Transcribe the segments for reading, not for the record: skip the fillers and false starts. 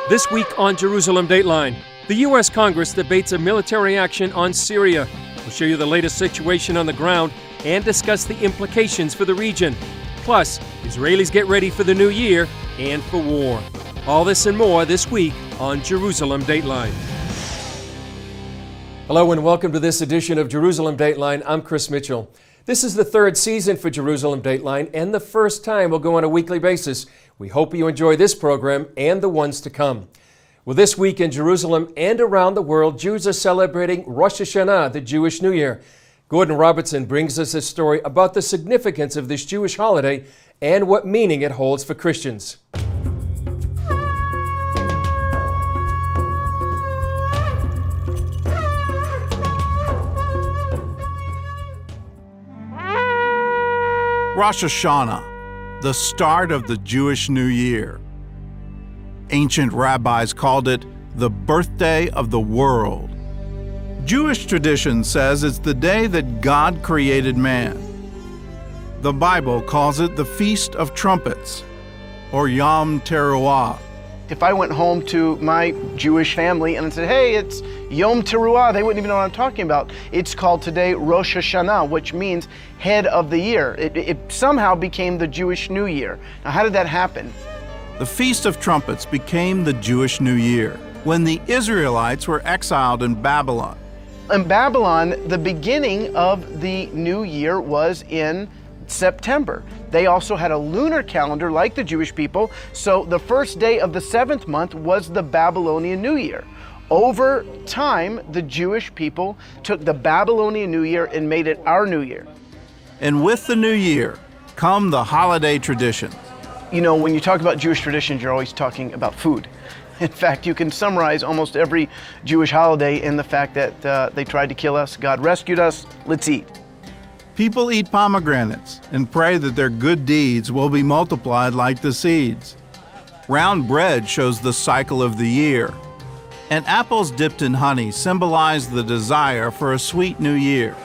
This week on Jerusalem Dateline, the U.S. Congress debates a military action on Syria. We'll show you the latest situation on the ground and discuss the implications for the region. Plus, Israelis get ready for the new year and for war. All this and more this week on Jerusalem Dateline. Hello and welcome to this edition of Jerusalem Dateline. I'm Chris Mitchell. This is the third season for Jerusalem Dateline and the first time we'll go on a weekly basis. We hope you enjoy this program and the ones to come. Well, this week in Jerusalem and around the world, Jews are celebrating Rosh Hashanah, the Jewish New Year. Gordon Robertson brings us a story about the significance of this Jewish holiday and what meaning it holds for Christians. Rosh Hashanah, the start of the Jewish New Year. Ancient rabbis called it the birthday of the world. Jewish tradition says it's the day that God created man. The Bible calls it the Feast of Trumpets, or Yom Teruah. If I went home to my Jewish family and said, hey, it's Yom Teruah, they wouldn't even know what I'm talking about. It's called today Rosh Hashanah, which means head of the year. It somehow became the Jewish New Year. Now, how did that happen? The Feast of Trumpets became the Jewish New Year when the Israelites were exiled in Babylon. In Babylon, the beginning of the new year was in September. They also had a lunar calendar like the Jewish people, so the first day of the 7th month was the Babylonian New Year. Over time, the Jewish people took the Babylonian New Year and made it our New Year. And with the New Year come the holiday traditions. You know, when you talk about Jewish traditions, you're always talking about food. In fact, you can summarize almost every Jewish holiday in the fact that they tried to kill us, God rescued us, let's eat. People eat pomegranates and pray that their good deeds will be multiplied like the seeds. Round bread shows the cycle of the year, and apples dipped in honey symbolize the desire for a sweet new year.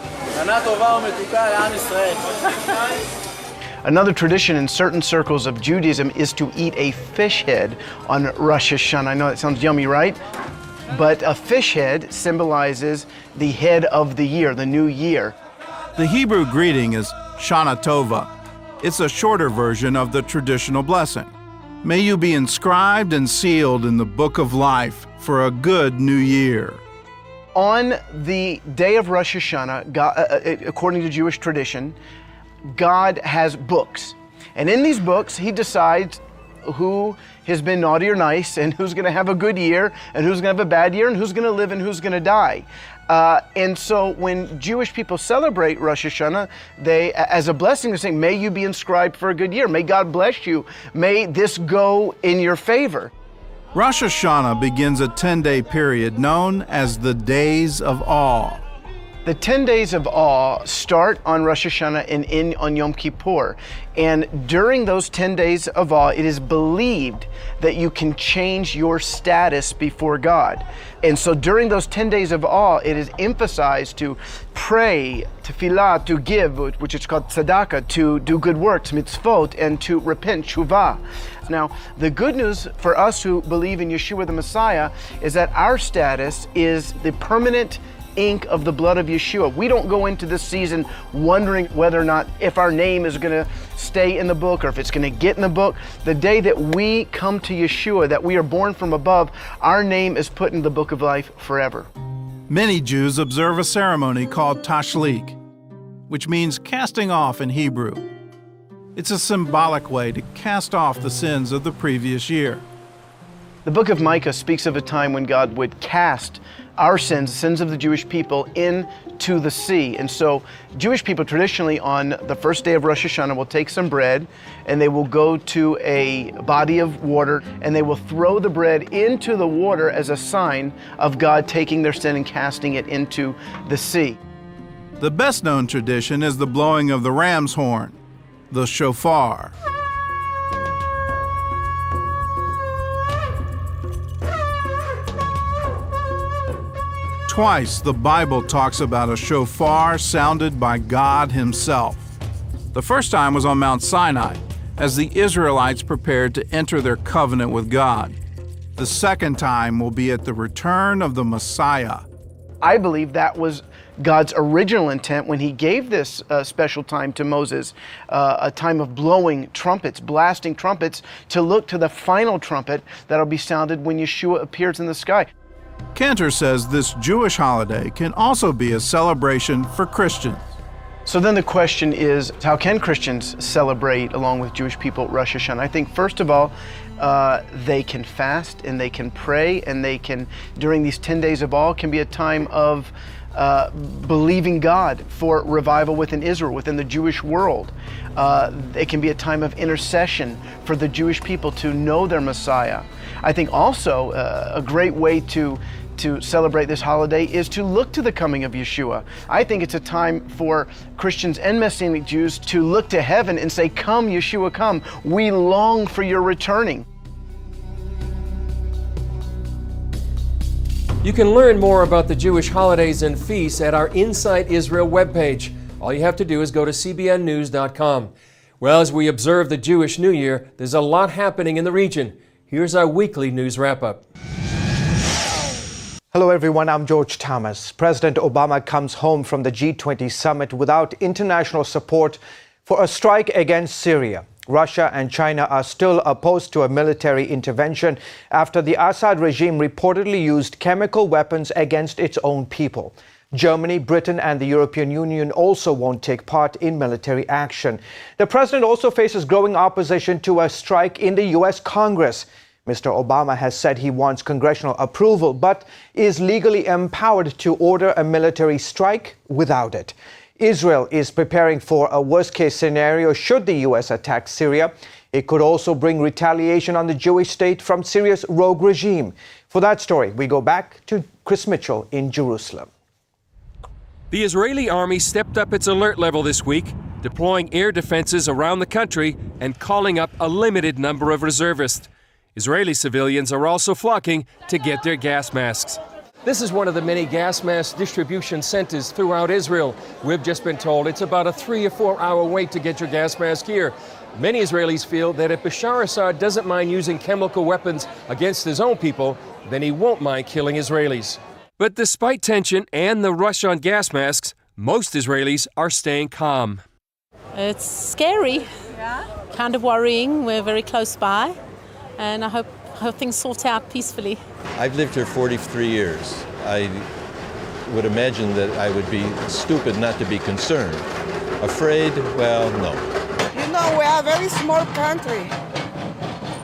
Another tradition in certain circles of Judaism is to eat a fish head on Rosh Hashanah. I know that sounds yummy, right? But a fish head symbolizes the head of the year, the new year. The Hebrew greeting is Shana Tova. It's a shorter version of the traditional blessing. May you be inscribed and sealed in the book of life for a good new year. On the day of Rosh Hashanah, God, according to Jewish tradition, God has books. And in these books, he decides who has been naughty or nice and who's going to have a good year and who's going to have a bad year and who's going to live and who's going to die. And so when Jewish people celebrate Rosh Hashanah, they, as a blessing, they say, may you be inscribed for a good year. May God bless you. May this go in your favor. Rosh Hashanah begins a 10-day period known as the Days of Awe. The 10 days of awe start on Rosh Hashanah and end on Yom Kippur. And during those 10 days of awe, it is believed that you can change your status before God. And so during those 10 days of awe, it is emphasized to pray, tefillah, to give, which is called tzedakah, to do good works, mitzvot, and to repent, shuvah. Now, the good news for us who believe in Yeshua the Messiah is that our status is the permanent ink of the blood of Yeshua. We don't go into this season wondering whether or not if our name is going to stay in the book or if it's going to get in the book. The day that we come to Yeshua, that we are born from above, our name is put in the book of life forever. Many Jews observe a ceremony called tashlik, which means casting off in Hebrew. It's a symbolic way to cast off the sins of the previous year. The book of Micah speaks of a time when God would cast our sins, the sins of the Jewish people, into the sea. And so Jewish people traditionally on the first day of Rosh Hashanah will take some bread and they will go to a body of water and they will throw the bread into the water as a sign of God taking their sin and casting it into the sea. The best known tradition is the blowing of the ram's horn, the shofar. Twice, the Bible talks about a shofar sounded by God Himself. The first time was on Mount Sinai, as the Israelites prepared to enter their covenant with God. The second time will be at the return of the Messiah. I believe that was God's original intent when he gave this special time to Moses, a time of blowing trumpets, blasting trumpets, to look to the final trumpet that'll be sounded when Yeshua appears in the sky. Cantor says this Jewish holiday can also be a celebration for Christians. So then the question is, how can Christians celebrate along with Jewish people Rosh Hashanah? I think first of all, they can fast and they can pray, and they can, during these 10 days of awe, can be a time of believing God for revival within Israel, within the Jewish world. It can be a time of intercession for the Jewish people to know their Messiah. I think also a great way to celebrate this holiday is to look to the coming of Yeshua. I think it's a time for Christians and Messianic Jews to look to heaven and say, "Come, Yeshua, come. We long for your returning." You can learn more about the Jewish holidays and feasts at our Inside Israel webpage. All you have to do is go to cbnnews.com. Well, as we observe the Jewish New Year, there's a lot happening in the region. Here's our weekly news wrap-up. Hello everyone, I'm George Thomas. President Obama comes home from the G20 summit without international support for a strike against Syria. Russia and China are still opposed to a military intervention after the Assad regime reportedly used chemical weapons against its own people. Germany, Britain and the European Union also won't take part in military action. The president also faces growing opposition to a strike in the U.S. Congress. Mr. Obama has said he wants congressional approval, but is legally empowered to order a military strike without it. Israel is preparing for a worst-case scenario should the U.S. attack Syria. It could also bring retaliation on the Jewish state from Syria's rogue regime. For that story, we go back to Chris Mitchell in Jerusalem. The Israeli army stepped up its alert level this week, deploying air defenses around the country and calling up a limited number of reservists. Israeli civilians are also flocking to get their gas masks. This is one of the many gas mask distribution centers throughout Israel. We've just been told it's about a 3 or 4 hour wait to get your gas mask here. Many Israelis feel that if Bashar Assad doesn't mind using chemical weapons against his own people, then he won't mind killing Israelis. But despite tension and the rush on gas masks, most Israelis are staying calm. It's scary, kind of worrying. We're very close by, and I hope things sort out peacefully. I've lived here 43 years. I would imagine that I would be stupid not to be concerned. Afraid? Well, no. You know, we are a very small country.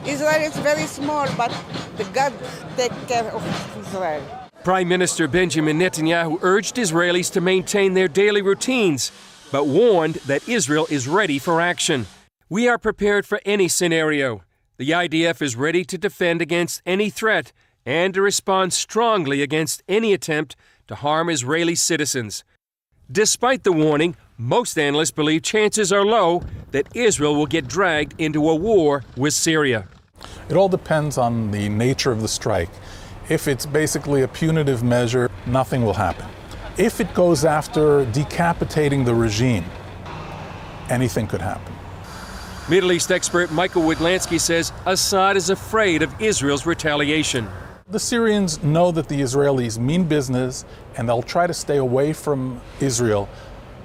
Israel is very small, but the God take care of Israel. Prime Minister Benjamin Netanyahu urged Israelis to maintain their daily routines, but warned that Israel is ready for action. We are prepared for any scenario. The IDF is ready to defend against any threat and to respond strongly against any attempt to harm Israeli citizens. Despite the warning, most analysts believe chances are low that Israel will get dragged into a war with Syria. It all depends on the nature of the strike. If it's basically a punitive measure, nothing will happen. If it goes after decapitating the regime, anything could happen. Middle East expert Michael Widlansky says Assad is afraid of Israel's retaliation. The Syrians know that the Israelis mean business and they'll try to stay away from Israel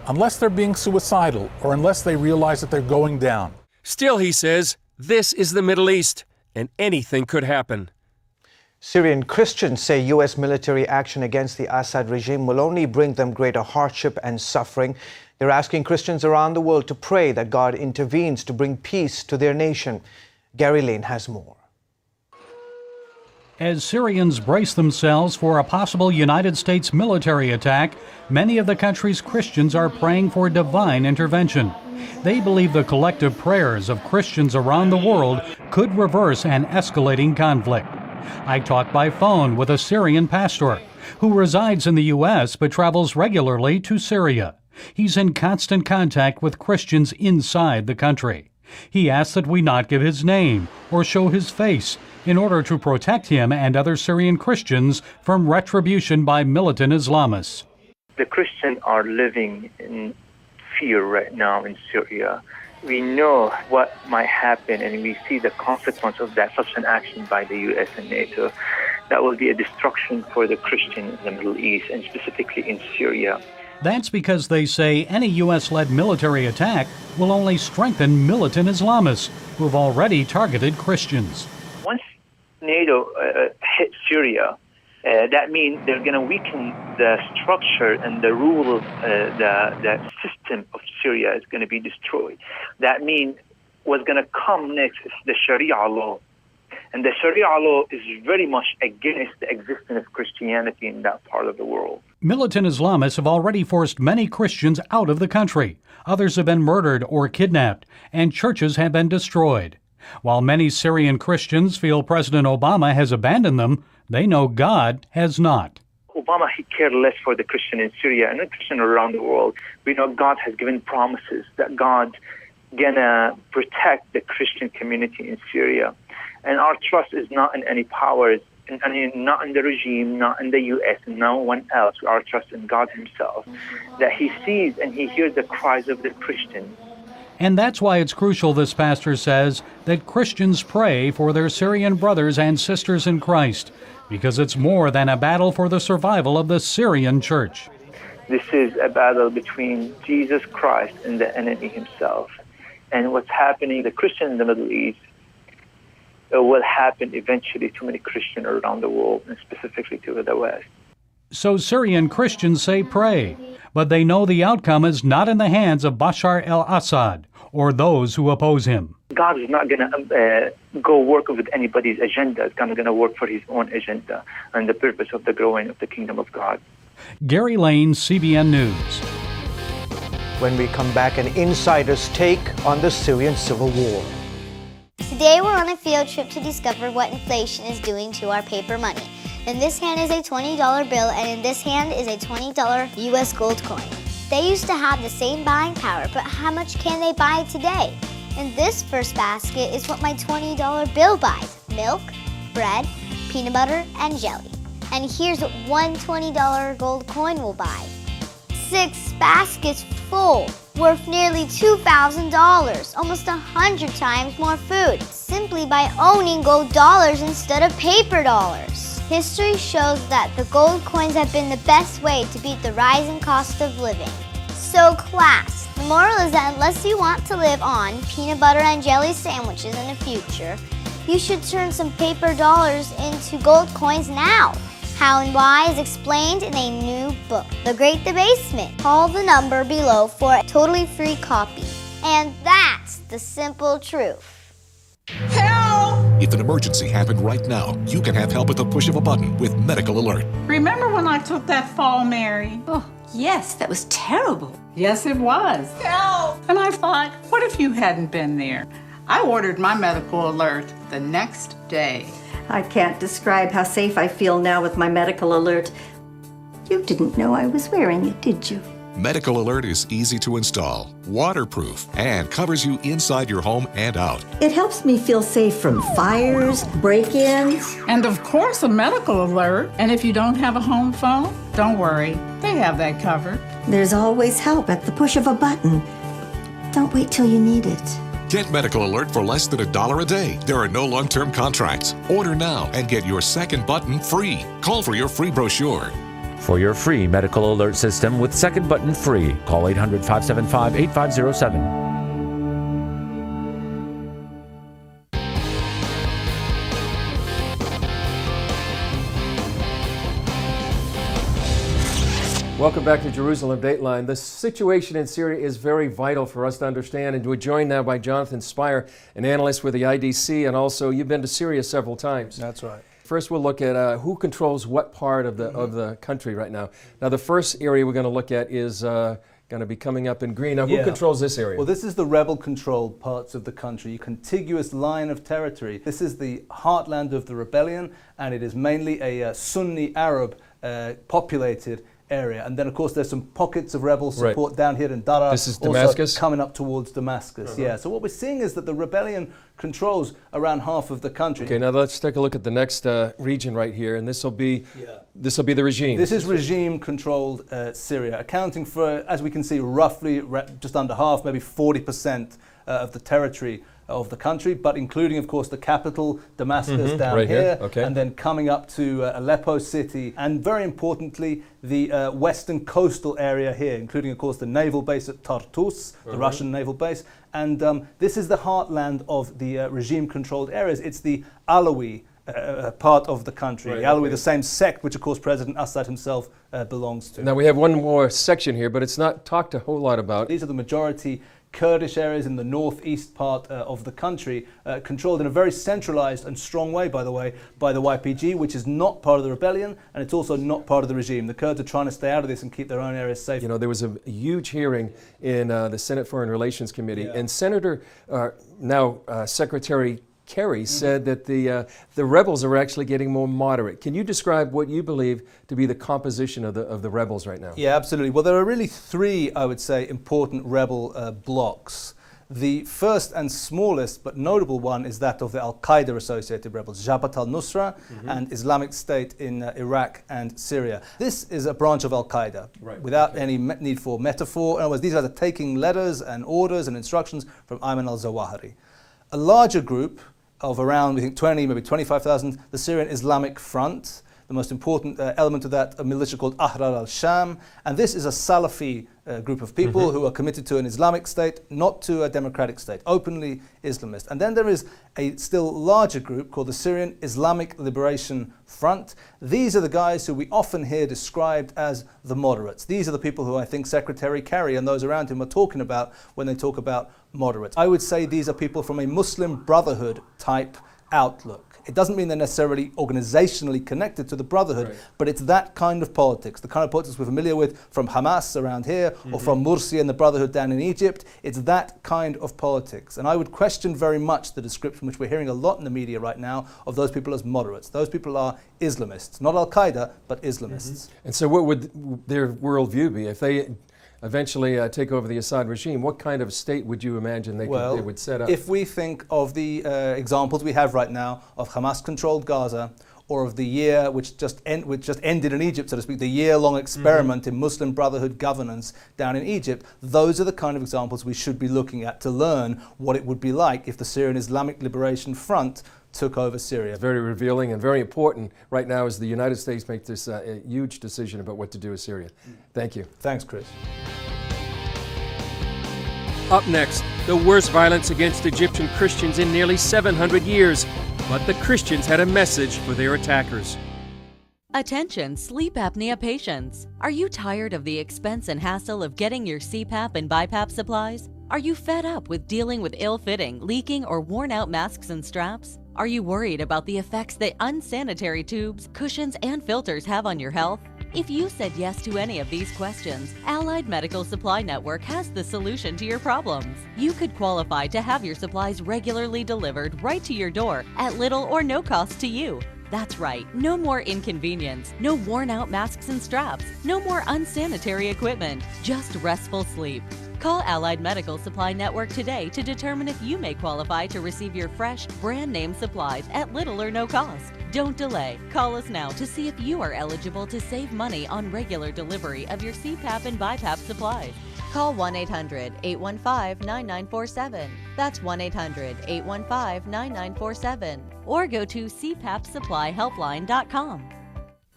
unless they're being suicidal or unless they realize that they're going down. Still, he says, this is the Middle East and anything could happen. Syrian Christians say U.S. military action against the Assad regime will only bring them greater hardship and suffering. They're asking Christians around the world to pray that God intervenes to bring peace to their nation. Gary Lane has more. As Syrians brace themselves for a possible United States military attack, many of the country's Christians are praying for divine intervention. They believe the collective prayers of Christians around the world could reverse an escalating conflict. I talked by phone with a Syrian pastor who resides in the U.S. but travels regularly to Syria. He's in constant contact with Christians inside the country. He asked that we not give his name or show his face in order to protect him and other Syrian Christians from retribution by militant Islamists. The Christians are living in fear right now in Syria. we know what might happen, and we see the consequence of that, such an action by the U.S. and NATO. That will be a destruction for the Christians in the Middle East, and specifically in Syria. That's because they say any U.S.-led military attack will only strengthen militant Islamists who've already targeted Christians. Once NATO hits Syria, that means they're going to weaken the structure and the rule of the system of Syria is going to be destroyed. That means what's going to come next is the Sharia law. And the Sharia law is very much against the existence of Christianity in that part of the world. Militant Islamists have already forced many Christians out of the country. Others have been murdered or kidnapped, and churches have been destroyed. While many Syrian Christians feel President Obama has abandoned them, they know God has not. Obama, he cared less for the Christian in Syria and the Christian around the world. We know God has given promises that God's gonna protect the Christian community in Syria. And our trust is not in any powers, not in the regime, not in the U.S., and no one else. Our trust in God himself, that he sees and he hears the cries of the Christians. And that's why it's crucial, this pastor says, that Christians pray for their Syrian brothers and sisters in Christ, because it's more than a battle for the survival of the Syrian church. This is a battle between Jesus Christ and the enemy himself. And what's happening, the Christians in the Middle East, it will happen eventually to many Christians around the world, and specifically to the West. So Syrian Christians say pray, but they know the outcome is not in the hands of Bashar al-Assad or those who oppose him. God is not going to go work with anybody's agenda. It's going to work for his own agenda and the purpose of the growing of the kingdom of God. Gary Lane, CBN News. When we come back, an insider's take on the Syrian civil war. Today we're on a field trip to discover what inflation is doing to our paper money. In this hand is a $20 bill, and in this hand is a $20 US gold coin. They used to have the same buying power, but how much can they buy today? In this first basket is what my $20 bill buys: milk, bread, peanut butter, and jelly. And here's what one $20 gold coin will buy: 6 baskets full, worth nearly $2,000, almost 100 times more food, simply by owning gold dollars instead of paper dollars. History shows that the gold coins have been the best way to beat the rising cost of living. So class, the moral is that unless you want to live on peanut butter and jelly sandwiches in the future, you should turn some paper dollars into gold coins now. How and why is explained in a new book, The Great Debasement. Call the number below for a totally free copy. And that's the simple truth. Help! If an emergency happened right now, you can have help at the push of a button with Medical Alert. Remember when I took that fall, Mary? Oh, yes, that was terrible. Yes, it was. Help! And I thought, what if you hadn't been there? I ordered my Medical Alert the next day. I can't describe how safe I feel now with my Medical Alert. You didn't know I was wearing it, did you? Medical Alert is easy to install, waterproof, and covers you inside your home and out. It helps me feel safe from fires, break-ins. And of course, a Medical Alert. And if you don't have a home phone, don't worry. They have that covered. There's always help at the push of a button. Don't wait till you need it. Get Medical Alert for less than $1 a day. There are no long-term contracts. Order now and get your second button free. Call for your free brochure. For your free Medical Alert system with second button free, call 800-575-8507. Welcome back to Jerusalem Dateline. The situation in Syria is very vital for us to understand, and we're joined now by Jonathan Spire, an analyst with the IDC, and also you've been to Syria several times. That's right. First, we'll look at who controls what part of the country right now. Now, the first area we're going to look at is going to be coming up in green. Now, who controls this area? Well, this is the rebel-controlled parts of the country, a contiguous line of territory. This is the heartland of the rebellion, and it is mainly a Sunni Arab populated area. And then, of course, there's some pockets of rebel support down here in Daraa. This is Damascus? Also coming up towards Damascus, yeah. So what we're seeing is that the rebellion controls around half of the country. Okay, now let's take a look at the next region right here, and this will be the regime. This is regime-controlled Syria, accounting for, as we can see, roughly just under half, maybe 40% of the territory of the country, but including, of course, the capital, Damascus, down right here, Okay. and then coming up to Aleppo city, and very importantly, the western coastal area here, including, of course, the naval base at Tartus, the Russian naval base. And this is the heartland of the regime-controlled areas. It's the Alawi part of the country. Right, the Alawi, okay. the same sect which, of course, President Assad himself belongs to. Now we have one more section here, but it's not talked a whole lot about. These are the majority Kurdish areas in the northeast part of the country, controlled in a very centralized and strong way, by the way, by the YPG, which is not part of the rebellion, and it's also not part of the regime. The Kurds are trying to stay out of this and keep their own areas safe. You know, there was a huge hearing in the Senate Foreign Relations Committee, and Senator, now Secretary Kerry said that the rebels are actually getting more moderate. Can you describe what you believe to be the composition of the rebels right now? Yeah, absolutely. Well, there are really three, I would say, important rebel blocs. The first and smallest but notable one is that of the Al-Qaeda associated rebels, Jabhat al-Nusra and Islamic State in Iraq and Syria. This is a branch of Al-Qaeda, without any need for metaphor. In other words, these guys are taking letters and orders and instructions from Ayman al-Zawahiri. A larger group of around, we think, 20, maybe 25,000, the Syrian Islamic Front, the most important element of that, a militia called Ahrar al-Sham. And this is a Salafi group of people who are committed to an Islamic state, not to a democratic state, openly Islamist. And then there is a still larger group called the Syrian Islamic Liberation Front. These are the guys who we often hear described as the moderates. These are the people who I think Secretary Kerry and those around him are talking about when they talk about moderates. I would say these are people from a Muslim Brotherhood type outlook. It doesn't mean they're necessarily organizationally connected to the Brotherhood, but it's that kind of politics, the kind of politics we're familiar with from Hamas around here or from Mursi and the Brotherhood down in Egypt. It's that kind of politics. And I would question very much the description, which we're hearing a lot in the media right now, of those people as moderates. Those people are Islamists, not Al-Qaeda, but Islamists. And so what would their worldview be? If they eventually take over the Assad regime, what kind of state would you imagine they would set up? If we think of the examples we have right now of Hamas-controlled Gaza, or of the year which just ended in Egypt, so to speak, the year-long experiment in Muslim Brotherhood governance down in Egypt, those are the kind of examples we should be looking at to learn what it would be like if the Syrian Islamic Liberation Front took over Syria. Very revealing and very important right now as the United States make this huge decision about what to do with Syria. Thank you. Thanks, Chris. Up next, the worst violence against Egyptian Christians in nearly 700 years. But the Christians had a message for their attackers. Attention sleep apnea patients. Are you tired of the expense and hassle of getting your CPAP and BiPAP supplies? Are you fed up with dealing with ill-fitting, leaking, or worn-out masks and straps? Are you worried about the effects that unsanitary tubes, cushions, and filters have on your health? If you said yes to any of these questions, Allied Medical Supply Network has the solution to your problems. You could qualify to have your supplies regularly delivered right to your door at little or no cost to you. That's right, no more inconvenience, no worn-out masks and straps, no more unsanitary equipment, just restful sleep. Call Allied Medical Supply Network today to determine if you may qualify to receive your fresh, brand-name supplies at little or no cost. Don't delay. Call us now to see if you are eligible to save money on regular delivery of your CPAP and BiPAP supplies. Call 1-800-815-9947. That's 1-800-815-9947. Or go to cpapsupplyhelpline.com.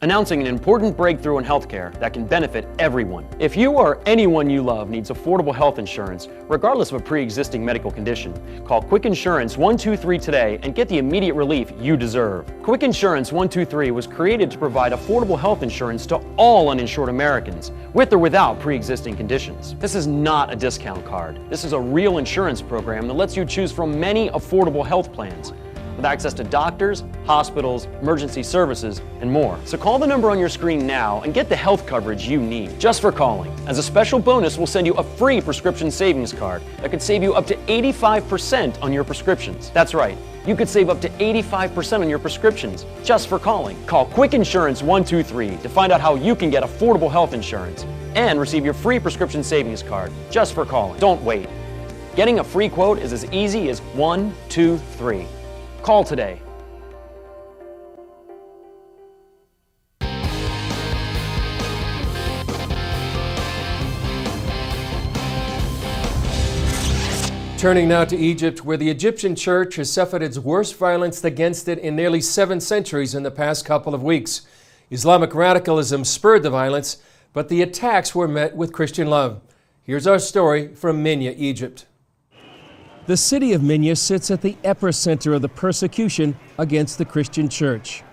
Announcing an important breakthrough in healthcare that can benefit everyone. If you or anyone you love needs affordable health insurance, regardless of a pre-existing medical condition, call Quick Insurance 123 today and get the immediate relief you deserve. Quick Insurance 123 was created to provide affordable health insurance to all uninsured Americans, with or without pre-existing conditions. This is not a discount card. This is a real insurance program that lets you choose from many affordable health plans, with access to doctors, hospitals, emergency services, and more. So call the number on your screen now and get the health coverage you need just for calling. As a special bonus, we'll send you a free prescription savings card that could save you up to 85% on your prescriptions. That's right, you could save up to 85% on your prescriptions just for calling. Call Quick Insurance 123 to find out how you can get affordable health insurance and receive your free prescription savings card just for calling. Don't wait. Getting a free quote is as easy as 1, 2, 3. Call today. Turning now to Egypt, where the Egyptian church has suffered its worst violence against it in nearly 7 centuries in the past couple of weeks. Islamic radicalism spurred the violence, but the attacks were met with Christian love. Here's our story from Minya, Egypt. The city of Minya sits at the epicenter of the persecution against the Christian church.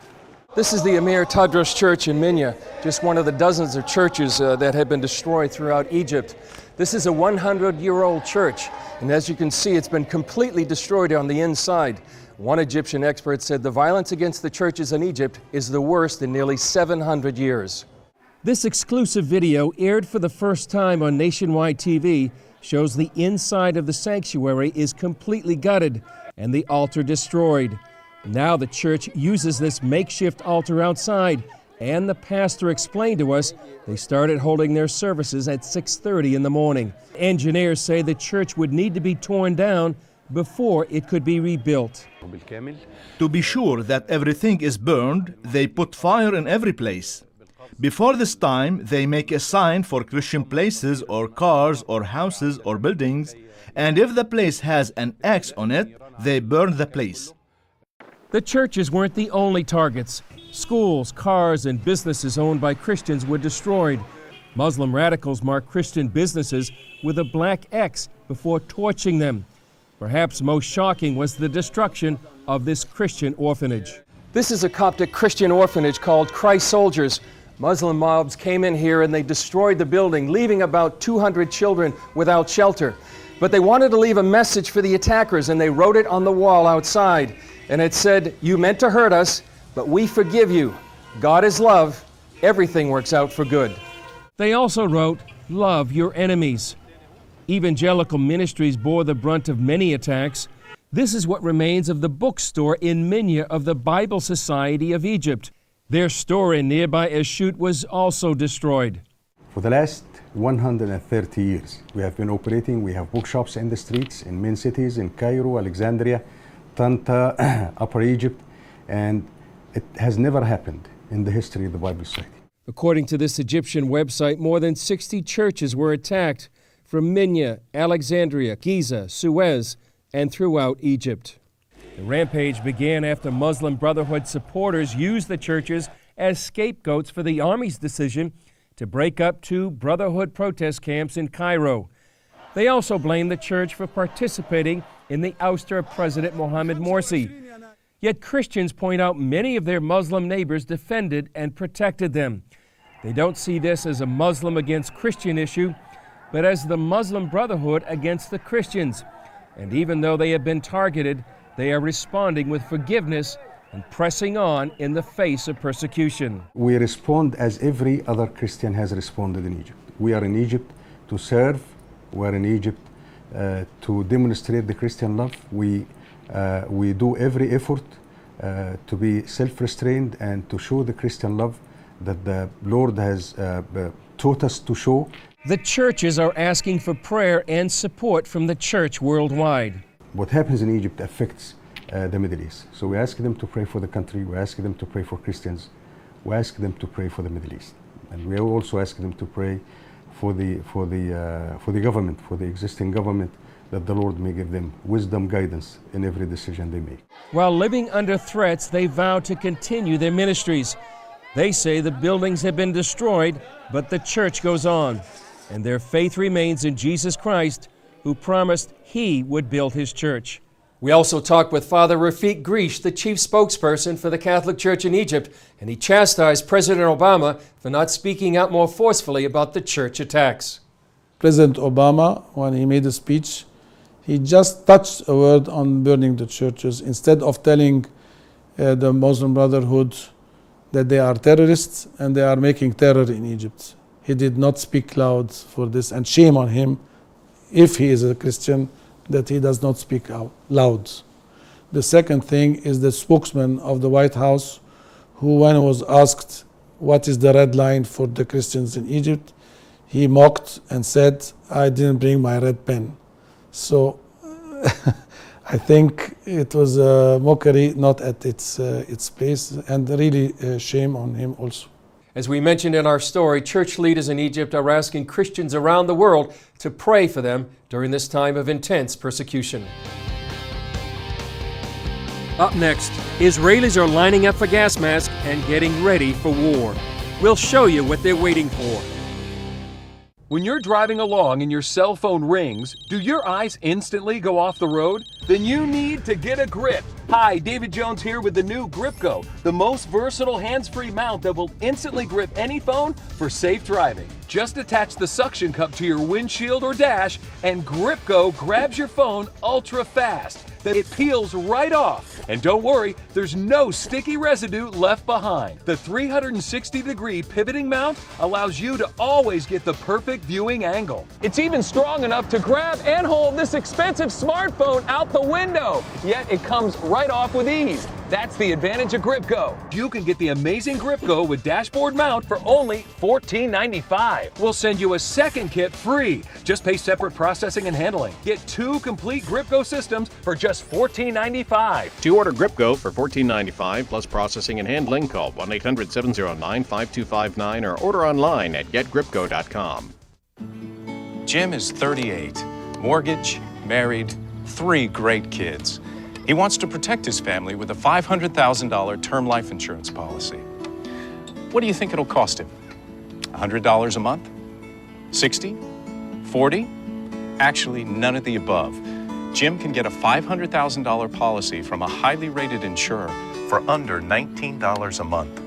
This is the Emir Tadros Church in Minya, just one of the dozens of churches that have been destroyed throughout Egypt. This is a 100-year-old church, and as you can see, it's been completely destroyed on the inside. One Egyptian expert said the violence against the churches in Egypt is the worst in nearly 700 years. This exclusive video, aired for the first time on nationwide TV, shows the inside of the sanctuary is completely gutted and the altar destroyed. Now the church uses this makeshift altar outside, and the pastor explained to us they started holding their services at 6:30 in the morning. Engineers say the church would need to be torn down before it could be rebuilt. To be sure that everything is burned, they put fire in every place. Before this time, they make a sign for Christian places or cars or houses or buildings, and if the place has an X on it, they burn the place. The churches weren't the only targets. Schools, cars, and businesses owned by Christians were destroyed. Muslim radicals marked Christian businesses with a black X before torching them. Perhaps most shocking was the destruction of this Christian orphanage. This is a Coptic Christian orphanage called Christ Soldiers. Muslim mobs came in here and they destroyed the building, leaving about 200 children without shelter. But they wanted to leave a message for the attackers, and they wrote it on the wall outside. And it said, "You meant to hurt us, but we forgive you. God is love. Everything works out for good." They also wrote, "Love your enemies." Evangelical ministries bore the brunt of many attacks. This is what remains of the bookstore in Minya of the Bible Society of Egypt. Their store in nearby Eshut was also destroyed. For the last 130 years, we have been operating. We have bookshops in the streets, in main cities, in Cairo, Alexandria, Tanta, Upper Egypt, and it has never happened in the history of the Bible Society. According to this Egyptian website, more than 60 churches were attacked from Minya, Alexandria, Giza, Suez, and throughout Egypt. The rampage began after Muslim Brotherhood supporters used the churches as scapegoats for the army's decision to break up 2 Brotherhood protest camps in Cairo. They also blamed the church for participating in the ouster of President Mohamed Morsi. Yet Christians point out many of their Muslim neighbors defended and protected them. They don't see this as a Muslim against Christian issue, but as the Muslim Brotherhood against the Christians. And even though they have been targeted, they are responding with forgiveness and pressing on in the face of persecution. We respond as every other Christian has responded in Egypt. We are in Egypt to serve. We are in Egypt to demonstrate the Christian love. We do every effort to be self-restrained and to show the Christian love that the Lord has taught us to show. The churches are asking for prayer and support from the church worldwide. What happens in Egypt affects the Middle East. So we ask them to pray for the country. We ask them to pray for Christians. We ask them to pray for the Middle East. And we also ask them to pray for the government, for the existing government, that the Lord may give them wisdom, guidance in every decision they make. While living under threats, they vow to continue their ministries. They say the buildings have been destroyed, but the church goes on, and their faith remains in Jesus Christ, who promised He would build His church. We also talked with Father Rafiq Grish, the chief spokesperson for the Catholic Church in Egypt, and he chastised President Obama for not speaking out more forcefully about the church attacks. President Obama, when he made a speech, he just touched a word on burning the churches instead of telling the Muslim Brotherhood that they are terrorists and they are making terror in Egypt. He did not speak loud for this, and shame on him, if he is a Christian, that he does not speak out loud. The second thing is the spokesman of the White House, who, when he was asked what is the red line for the Christians in Egypt, he mocked and said, "I didn't bring my red pen." So I think it was a mockery not at its place, and really shame on him also. As we mentioned in our story, church leaders in Egypt are asking Christians around the world to pray for them during this time of intense persecution. Up next, Israelis are lining up for gas masks and getting ready for war. We'll show you what they're waiting for. When you're driving along and your cell phone rings, do your eyes instantly go off the road? Then you need to get a grip. Hi, David Jones here with the new Grip Go, the most versatile hands-free mount that will instantly grip any phone for safe driving. Just attach the suction cup to your windshield or dash, and Grip Go grabs your phone ultra fast. Then it peels right off. And don't worry, there's no sticky residue left behind. The 360-degree pivoting mount allows you to always get the perfect viewing angle. It's even strong enough to grab and hold this expensive smartphone out the window. Yet it comes right off with ease. That's the advantage of Grip Go. You can get the amazing Grip Go with dashboard mount for only $14.95. We'll send you a second kit free. Just pay separate processing and handling. Get 2 complete Grip Go systems for just $14.95. To order Grip Go for $14.95 plus processing and handling, call 1-800-709-5259 or order online at getgripgo.com. Jim is 38, mortgage, married, 3 great kids. He wants to protect his family with a $500,000 term life insurance policy. What do you think it'll cost him? $100 a month? 60? 40? Actually, none of the above. Jim can get a $500,000 policy from a highly rated insurer for under $19 a month.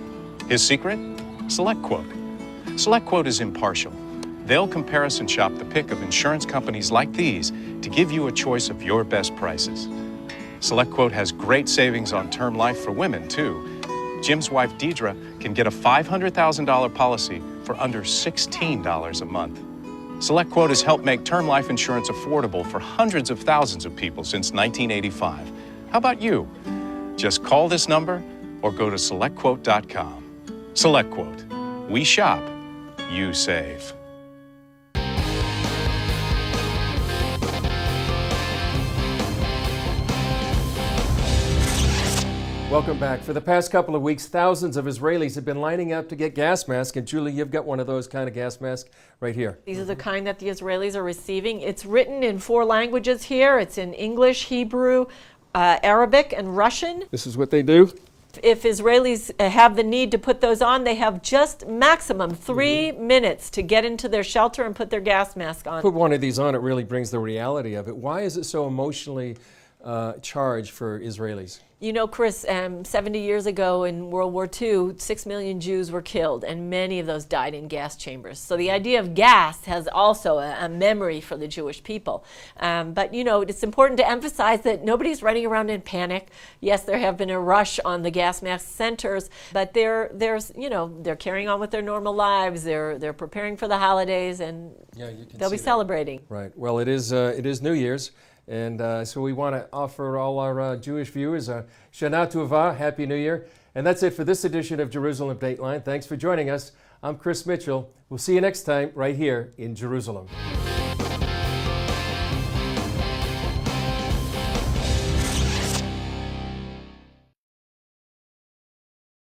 His secret? SelectQuote. SelectQuote is impartial. They'll comparison shop the pick of insurance companies like these to give you a choice of your best prices. SelectQuote has great savings on term life for women, too. Jim's wife, Deidre, can get a $500,000 policy for under $16 a month. SelectQuote has helped make term life insurance affordable for hundreds of thousands of people since 1985. How about you? Just call this number or go to SelectQuote.com. SelectQuote. We shop, you save. Welcome back. For the past couple of weeks, thousands of Israelis have been lining up to get gas masks. And Julie, you've got one of those kind of gas masks right here. These are the kind that the Israelis are receiving. It's written in 4 languages here. It's in English, Hebrew, Arabic, and Russian. This is what they do? If Israelis have the need to put those on, they have just maximum 3 minutes to get into their shelter and put their gas mask on. Put one of these on, it really brings the reality of it. Why is it so emotionally charged for Israelis? You know, Chris, 70 years ago in World War II, 6 million Jews were killed, and many of those died in gas chambers. So the idea of gas has also a memory for the Jewish people. But, you know, it's important to emphasize that nobody's running around in panic. Yes, there have been a rush on the gas mask centers, but they're carrying on with their normal lives. They're preparing for the holidays, and they'll be celebrating. Right. Well, it is New Year's. And so we want to offer all our Jewish viewers a Shana Tova, Happy New Year. And that's it for this edition of Jerusalem Dateline. Thanks for joining us. I'm Chris Mitchell. We'll see you next time right here in Jerusalem.